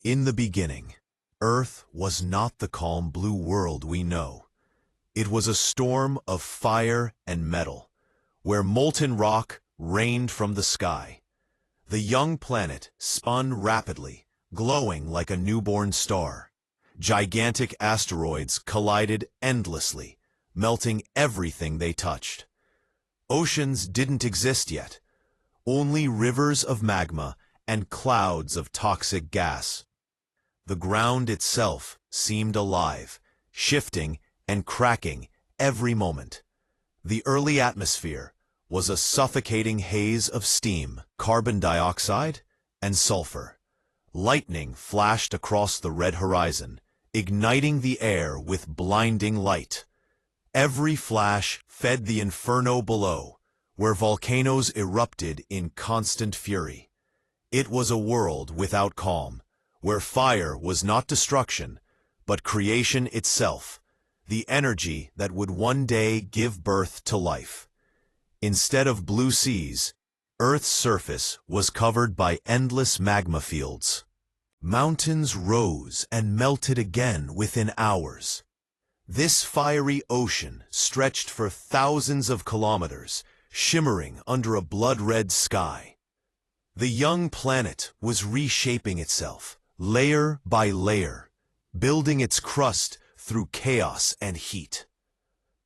In the beginning, Earth was not the calm blue world we know. It was a storm of fire and metal, where molten rock rained from the sky. The young planet spun rapidly, glowing like a newborn star. Gigantic asteroids collided endlessly, melting everything they touched. Oceans didn't exist yet, only rivers of magma and clouds of toxic gas. The ground itself seemed alive, shifting and cracking every moment. The early atmosphere was a suffocating haze of steam, carbon dioxide, and sulfur. Lightning flashed across the red horizon, igniting the air with blinding light. Every flash fed the inferno below, where volcanoes erupted in constant fury. It was a world without calm, where fire was not destruction, but creation itself, the energy that would one day give birth to life. Instead of blue seas, Earth's surface was covered by endless magma fields. Mountains rose and melted again within hours. This fiery ocean stretched for thousands of kilometers, shimmering under a blood-red sky. The young planet was reshaping itself, layer by layer, building its crust through chaos and heat.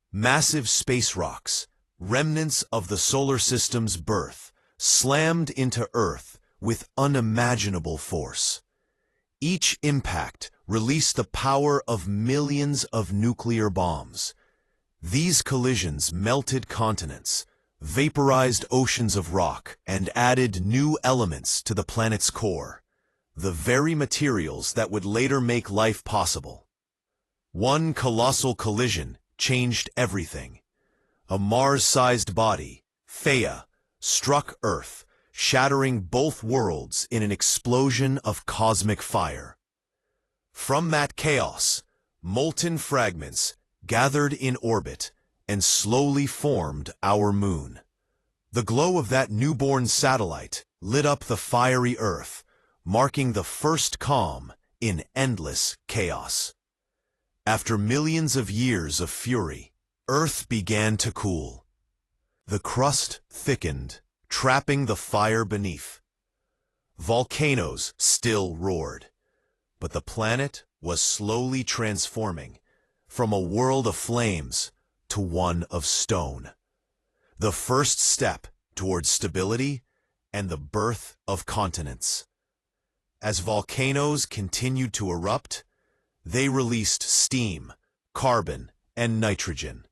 Massive space rocks, remnants of the solar system's birth, slammed into Earth with unimaginable force. Each impact released the power of millions of nuclear bombs. These collisions melted continents, vaporized oceans of rock, and added new elements to the planet's core, the very materials that would later make life possible. One colossal collision changed everything. A Mars-sized body, Theia, struck Earth, shattering both worlds in an explosion of cosmic fire. From that chaos, molten fragments gathered in orbit and slowly formed our moon. The glow of that newborn satellite lit up the fiery Earth, marking the first calm in endless chaos. After millions of years of fury, Earth began to cool. The crust thickened, trapping the fire beneath. Volcanoes still roared, but the planet was slowly transforming from a world of flames to one of stone. The first step towards stability and the birth of continents. As volcanoes continued to erupt, they released steam, carbon, and nitrogen,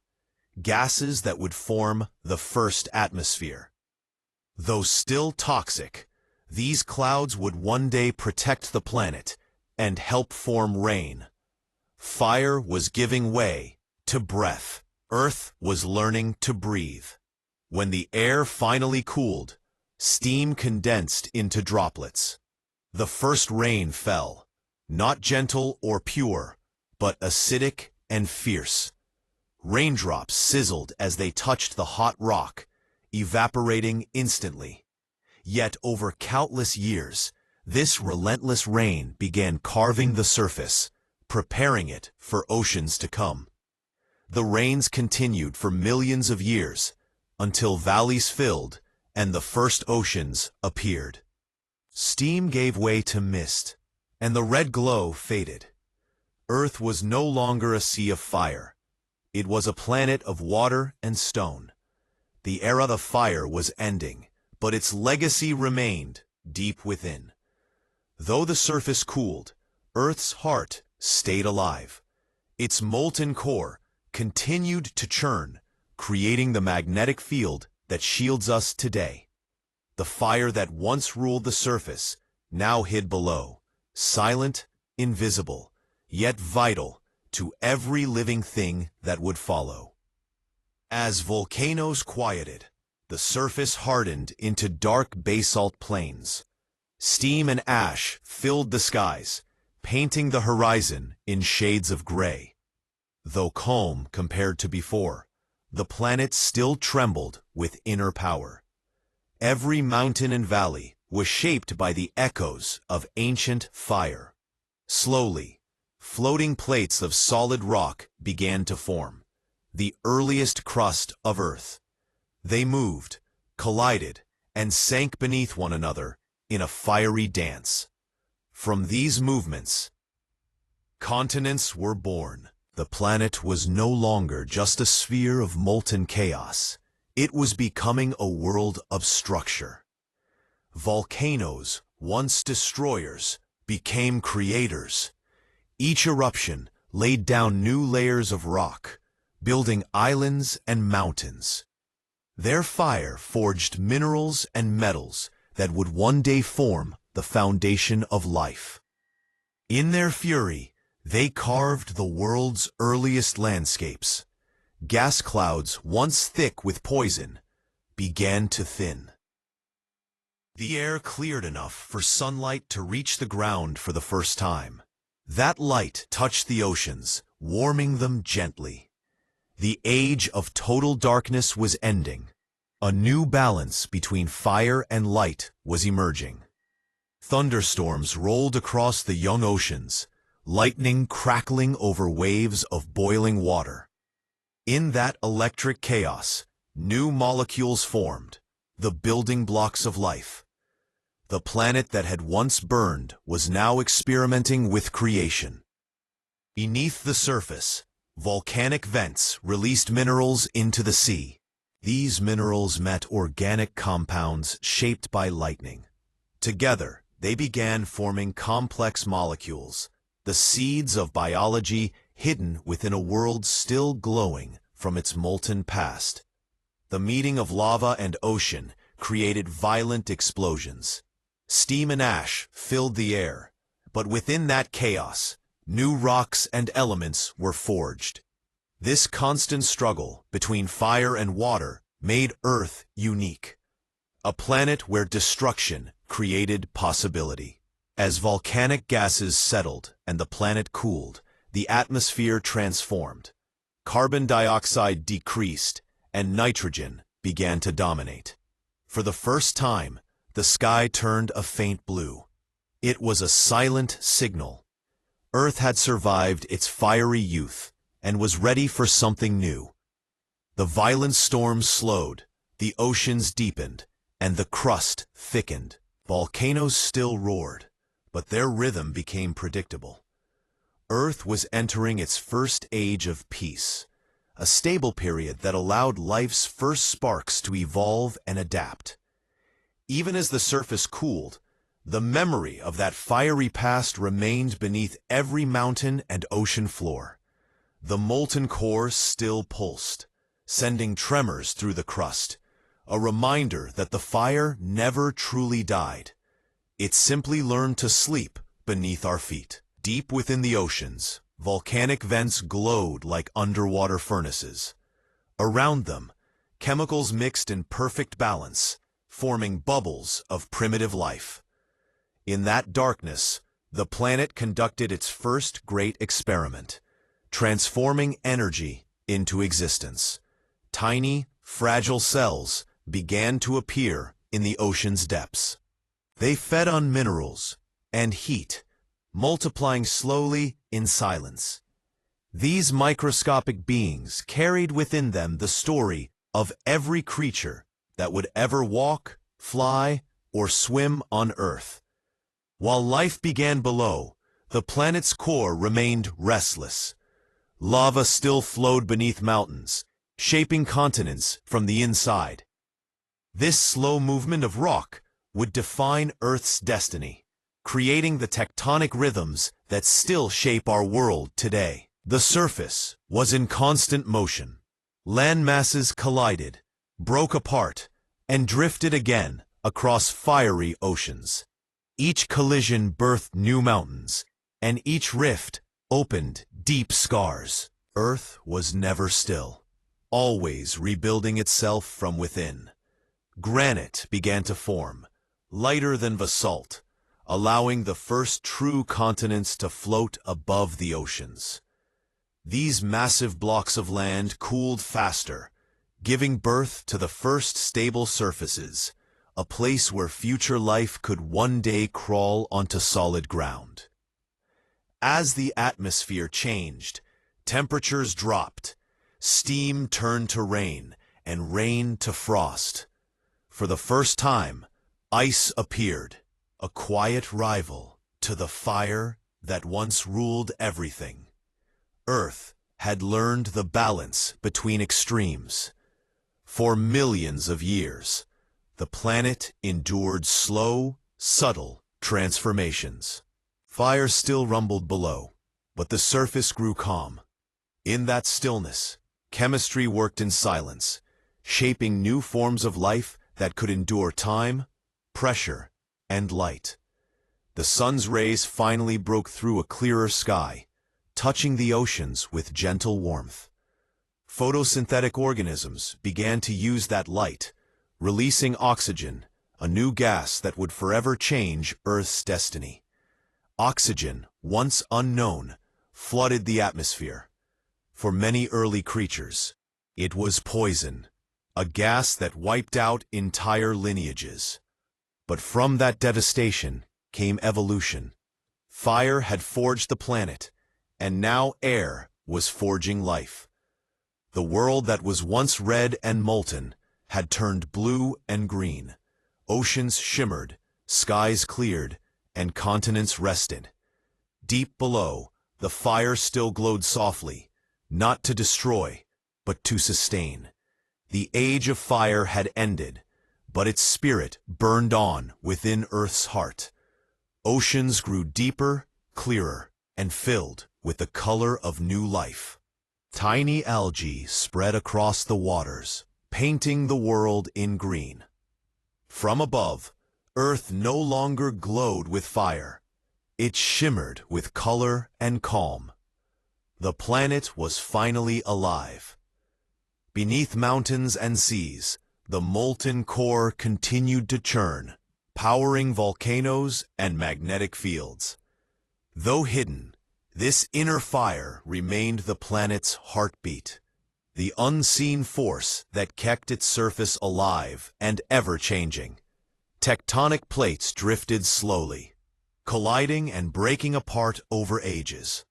gases that would form the first atmosphere. Though still toxic, these clouds would one day protect the planet and help form rain. Fire was giving way to breath. Earth was learning to breathe. When the air finally cooled, steam condensed into droplets. The first rain fell, not gentle or pure, but acidic and fierce. Raindrops sizzled as they touched the hot rock, evaporating instantly. Yet over countless years, this relentless rain began carving the surface, preparing it for oceans to come. The rains continued for millions of years, until valleys filled and the first oceans appeared. Steam gave way to mist, and the red glow faded. Earth was no longer a sea of fire. It was a planet of water and stone. The era of fire was ending, but its legacy remained deep within. Though the surface cooled, Earth's heart stayed alive. Its molten core continued to churn, creating the magnetic field that shields us today. The fire that once ruled the surface now hid below, silent, invisible, yet vital to every living thing that would follow. As volcanoes quieted, the surface hardened into dark basalt plains. Steam and ash filled the skies, painting the horizon in shades of gray. Though calm compared to before, the planet still trembled with inner power. Every mountain and valley was shaped by the echoes of ancient fire. Slowly, floating plates of solid rock began to form, the earliest crust of Earth. They moved, collided, and sank beneath one another in a fiery dance. From these movements, continents were born. The planet was no longer just a sphere of molten chaos. It was becoming a world of structure. Volcanoes, once destroyers, became creators. Each eruption laid down new layers of rock, building islands and mountains. Their fire forged minerals and metals that would one day form the foundation of life. In their fury, they carved the world's earliest landscapes. Gas clouds, once thick with poison, began to thin. The air cleared enough for sunlight to reach the ground for the first time. That light touched the oceans, warming them gently. The age of total darkness was ending. A new balance between fire and light was emerging. Thunderstorms rolled across the young oceans, lightning crackling over waves of boiling water. In that electric chaos, new molecules formed, the building blocks of life. The planet that had once burned was now experimenting with creation. Beneath the surface, volcanic vents released minerals into the sea. These minerals met organic compounds shaped by lightning. Together, they began forming complex molecules, the seeds of biology hidden within a world still glowing from its molten past. The meeting of lava and ocean created violent explosions. Steam and ash filled the air, but within that chaos, new rocks and elements were forged. This constant struggle between fire and water made Earth unique, a planet where destruction created possibility. As volcanic gases settled and the planet cooled, the atmosphere transformed. Carbon dioxide decreased, and nitrogen began to dominate. For the first time, the sky turned a faint blue. It was a silent signal. Earth had survived its fiery youth and was ready for something new. The violent storms slowed, the oceans deepened, and the crust thickened. Volcanoes still roared, but their rhythm became predictable. Earth was entering its first age of peace, a stable period that allowed life's first sparks to evolve and adapt. Even as the surface cooled, the memory of that fiery past remained beneath every mountain and ocean floor. The molten core still pulsed, sending tremors through the crust, a reminder that the fire never truly died. It simply learned to sleep beneath our feet. Deep within the oceans, volcanic vents glowed like underwater furnaces. Around them, chemicals mixed in perfect balance, forming bubbles of primitive life. In that darkness, the planet conducted its first great experiment, transforming energy into existence. Tiny, fragile cells began to appear in the ocean's depths. They fed on minerals and heat, multiplying slowly in silence. These microscopic beings carried within them the story of every creature that would ever walk, fly, or swim on Earth. While life began below, the planet's core remained restless. Lava still flowed beneath mountains, shaping continents from the inside. This slow movement of rock would define Earth's destiny, creating the tectonic rhythms that still shape our world today. The surface was in constant motion. Land masses collided, broke apart, and drifted again across fiery oceans. Each collision birthed new mountains, and each rift opened deep scars. Earth was never still, always rebuilding itself from within. Granite began to form, lighter than basalt, allowing the first true continents to float above the oceans. These massive blocks of land cooled faster, giving birth to the first stable surfaces, a place where future life could one day crawl onto solid ground. As the atmosphere changed, temperatures dropped, steam turned to rain, and rain to frost. For the first time, ice appeared, a quiet rival to the fire that once ruled everything. Earth had learned the balance between extremes. For millions of years, the planet endured slow, subtle transformations. Fire still rumbled below, but the surface grew calm. In that stillness, chemistry worked in silence, shaping new forms of life that could endure time, pressure, and light. The sun's rays finally broke through a clearer sky, touching the oceans with gentle warmth. Photosynthetic organisms began to use that light, releasing oxygen, a new gas that would forever change Earth's destiny. Oxygen, once unknown, flooded the atmosphere. For many early creatures, it was poison, a gas that wiped out entire lineages. But from that devastation came evolution. Fire had forged the planet, and now air was forging life. The world that was once red and molten had turned blue and green. Oceans shimmered, skies cleared, and continents rested. Deep below, the fire still glowed softly, not to destroy, but to sustain. The age of fire had ended, but its spirit burned on within Earth's heart. Oceans grew deeper, clearer, and filled with the color of new life. Tiny algae spread across the waters, painting the world in green. From above, Earth no longer glowed with fire. It shimmered with color and calm. The planet was finally alive. Beneath mountains and seas, the molten core continued to churn, powering volcanoes and magnetic fields. Though hidden, this inner fire remained the planet's heartbeat, the unseen force that kept its surface alive and ever-changing. Tectonic plates drifted slowly, colliding and breaking apart over ages.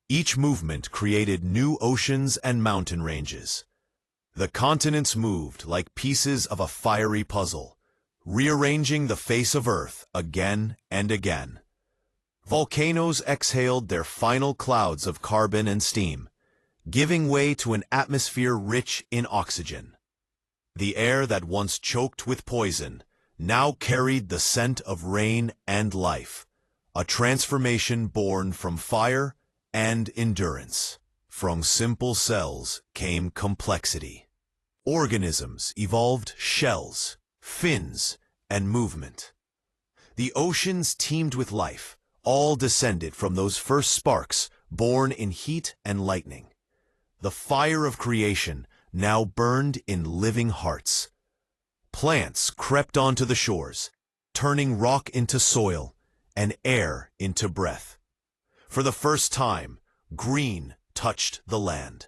Each movement created new oceans and mountain ranges. The continents moved like pieces of a fiery puzzle, rearranging the face of Earth again and again. Volcanoes exhaled their final clouds of carbon and steam, giving way to an atmosphere rich in oxygen. The air that once choked with poison now carried the scent of rain and life, a transformation born from fire and endurance. From simple cells came complexity. Organisms evolved shells, fins, and movement. The oceans teemed with life, all descended from those first sparks born in heat and lightning. The fire of creation now burned in living hearts. Plants crept onto the shores, turning rock into soil and air into breath. For the first time, green touched the land.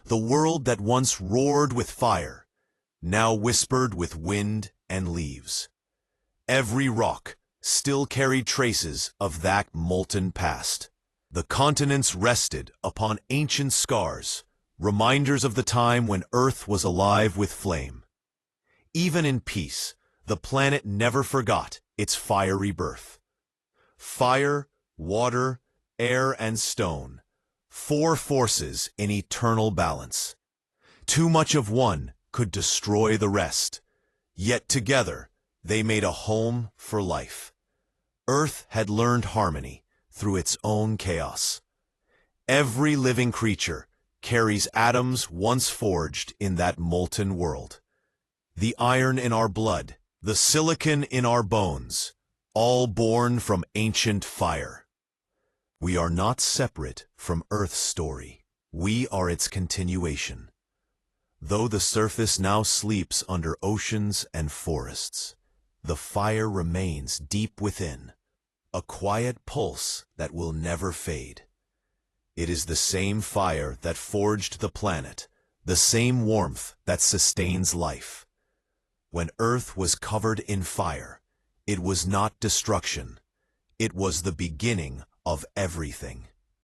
The world that once roared with fire now whispered with wind and leaves. Every rock still carried traces of that molten past. The continents rested upon ancient scars, reminders of the time when Earth was alive with flame. Even in peace, the planet never forgot its fiery birth. Fire, water, air, and stone, four forces in eternal balance. Too much of one could destroy the rest, yet together they made a home for life. Earth had learned harmony through its own chaos. Every living creature carries atoms once forged in that molten world. The iron in our blood, the silicon in our bones, all born from ancient fire. We are not separate from Earth's story. We are its continuation. Though the surface now sleeps under oceans and forests, the fire remains deep within, a quiet pulse that will never fade. It is the same fire that forged the planet, the same warmth that sustains life. When Earth was covered in fire, it was not destruction. It was the beginning of everything.